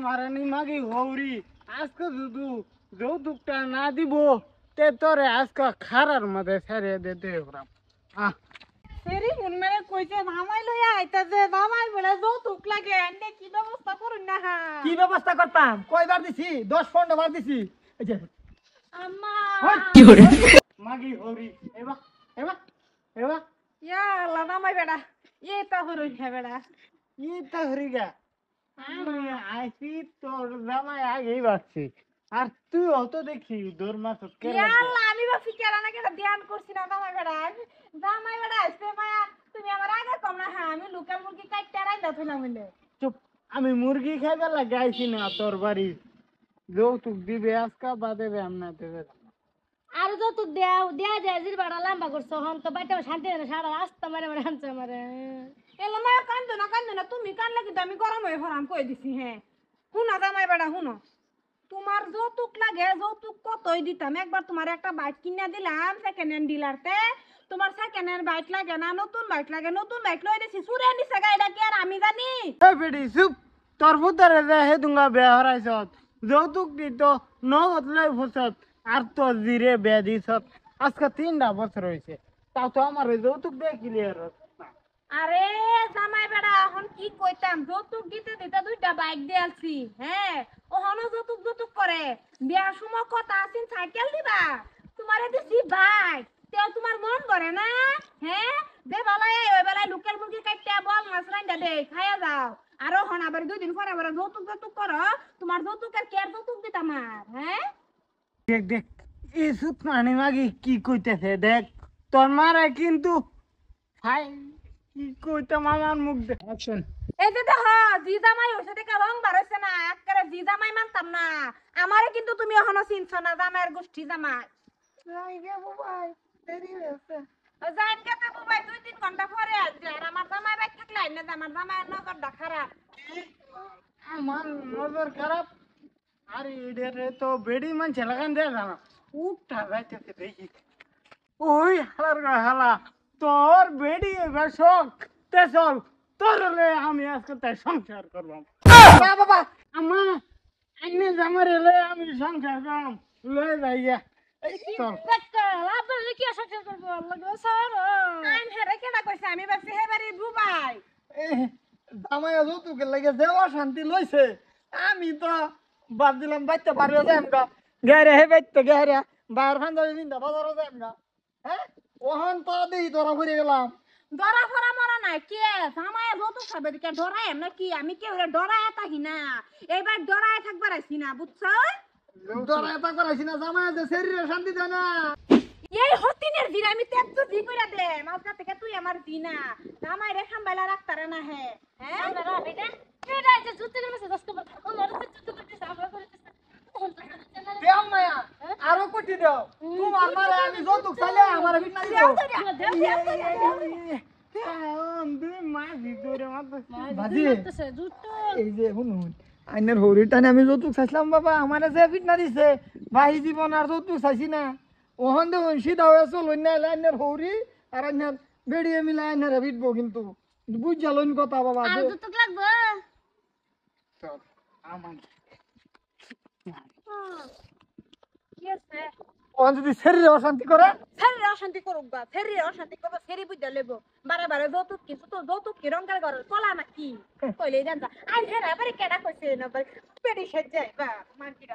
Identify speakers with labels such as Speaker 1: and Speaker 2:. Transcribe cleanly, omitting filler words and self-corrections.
Speaker 1: মারানি মাগি হৌরি আজকে শুধু যৌতুকটা না দিব তে তোরে আজকে খারার মধ্যে ছেড়ে দিতে হলাম।
Speaker 2: সেরি মন মেরে কইছে জামাই লইয়া আইতাছে জামাই বলে যৌতুক লাগে এনে কি ব্যবস্থা করুন না
Speaker 3: কি ব্যবস্থা করতাম? কয়বার দিছি? 10-15 বার দিছি। এই যে
Speaker 2: আম্মা
Speaker 1: মাগি হৌরি এবা এবা এবা
Speaker 2: ইয়া আল্লাহ জামাই বেড়া এটা হরুন হে বেড়া
Speaker 1: ইটা হরিগা আমি আইছি তোর জামাই আগেই বাড়ছি আর তুই অত দেখি তোর মাছ
Speaker 2: ইয়া আল্লাহ আমি বা ফিকেরা না কেন ধ্যান করছি না জামাই বেড়া আসছে মায়া তুমি আমার আগে কম না হ্যাঁ আমি লোকাল মুরগি কাটতে রাইতা তুইলা মিলে
Speaker 1: চুপ আমি মুরগি খাইবার লাগে আইছি না তোর বাড়ি যৌতুক দিবে আজকা বা দেবে আমনা দেবে
Speaker 4: আর যৌতুক দেয়া যায় জির বাড়া লম্বা করছো হন তো বাইটা শান্তি না সারা রাস্তা মারে মারে হানছে মারে
Speaker 2: এলা মায়া কান্দো না তুমি কানলে কিন্তু আমি গরম হয়ে ভরাম কই দিছি হ্যাঁ হুনো জামাই বেড়া হুনো তোমার যৌতুক লাগে যৌতুক কতই দিতাম একবার তোমার একটা বাইক কিনা দিলাম সেকেন্ড হ্যান্ড ডিলারতে তোমার সেকেন্ড হ্যান্ড বাইক লাগে না নতুন বাইক লাগে নতুন বাইক লই দিছি সুরে নিছে গাইডা কি আর আমি জানি
Speaker 1: এই বেডি চুপ তোর ভুতরে যে হে দুঙ্গা বেয়া হরাইছত যৌতুক দিত নগদ লই ফুসত আর তো জিরে বেয়া দিছত আজকে 3টা বছর হইছে তাও তো আমার যৌতুক দিয়ে ক্লিয়ার
Speaker 2: আরে জামাই বেড়া এখন কি কইতাম যৌতুক দিতে দিতে 2টা বাইক দিয়ালছি হ্যাঁ ও হনো যৌতুক করে বিয়ার সময় কথা আছেন সাইকেল দিবা তোমারে দিছি বাইক তেও তোমার মন করে না হ্যাঁ দে বেলায় ওই বেলায় লোকাল মুরগি কাটতে বল মাছ রাইন্দা দে খাইয়া যাও আরো হন আবার 2 দিন পরে আবার যৌতুক করো তোমার যৌতুকের কেয়ার যৌতুক দিতাম আর হ্যাঁ
Speaker 1: দেখ দেখ এই সুত মানে মাগি কি কইতেছে দেখ তোর মারে কিন্তু হাই কি কইতাম আমার মুখ দেখ অ্যাকশন
Speaker 2: এই যে দেখ জি জামাই হইছে দেখে রং বাড়ছে না একবারে জি জামাই মানতাম না আমারে কিন্তু তুমি এখনো চিনছ না জামাইয়ের গোষ্ঠী জামাই
Speaker 1: যাই গে বাবাই দেরি হইছে
Speaker 2: জান গেতে বুবাই 2-3 ঘন্টা পরে আসবে আর আমার জামাই বাইক থাকলে আইনে আমার জামাইয়ের নজরটা খারাপ
Speaker 1: আমার নজর খারাপ আরে এডে তো বেডি মানছে লাগান দেয় না উঠটা যাইতেছে দেখি ওই হালার গা হালা তোর বেডি এবার শখ তে চল তোর হলে আমি আজকে তাই সংসার করবাম বাবা আমা আইনে জামার এলে আমি সংসার করবাম লয়ে যাইয়া এই চল
Speaker 4: আপনার কি আশা করবো লাগে স্যার
Speaker 2: আইন হেরে কেডা কইছে আমি ভাবছি হে বাড়ি বুবাই
Speaker 3: জামাই যৌতুকের লাগে দেওয়া শান্তি লইছে। আমি তো বাদ দিলাম বাইতে পারবে যাই আমরা গেরে হে বাইতে গেরে বাইর ফান যাই দিন বাজারে যাই আমরা। হ্যাঁ ওহন তো দেই তোরা ঘুরে গেলাম।
Speaker 2: ডরা ফরা মরা নাই কে জামাইয়ের যৌতুক খাবে দিকে ডরাই না কি আমি কেউ ডরায় থাকি না এইবার ডরায় থাকবার আইছি না বুঝছো
Speaker 3: তোরা এটা করাইছি না জামাই যে শরীরে শান্তি দেয় না।
Speaker 2: এই হতিনের দিন আমি তেজ জি কইরা দে মাঝখান থেকে তুই আমার দিনা জামাই রে খামবাইলা রাখতারে না হ্যাঁ
Speaker 4: এটা যে জুতের মধ্যে দস্ত কথা ও লড়তে জুতো করতে সাফা করতে
Speaker 3: দেও মায়া আরো কোটি দাও তোমার মারে আমি যৌতুক চাইলে আমার বিট না দিও।
Speaker 1: দুই মাস ভিতরে
Speaker 3: বাজি
Speaker 4: জুতো
Speaker 3: এই যে শুনুন আইনের হরির টানে আমি যৌতুক চাইছিলাম বাবা আমার যে বিট না দিছে ভাই জীবন আর যৌতুক চাইছি না ওহন দেখুন সিধা হয়ে চলুন না আইনের হরি আর আইনের বেড়িয়ে মিলে আইনের বিটবো কিন্তু বুঝ জ্বালুন কথা বাবা।
Speaker 4: আর জুতো লাগবে
Speaker 1: চল আমার
Speaker 2: কি আছে
Speaker 3: ওহন যদি শরীরে অশান্তি করে
Speaker 2: ফেরি অশান্তি করুক বা ফেরি অশান্তি করবো ফেরি বুঝা লেবো বারে বারে যৌতুক কিছু তো যৌতুক কি রঙের ঘর চলা না কি কইলে জানতা আই হেরা বারে কেডা কইছে না পেড়ি সেজ যায় বা মার্কেট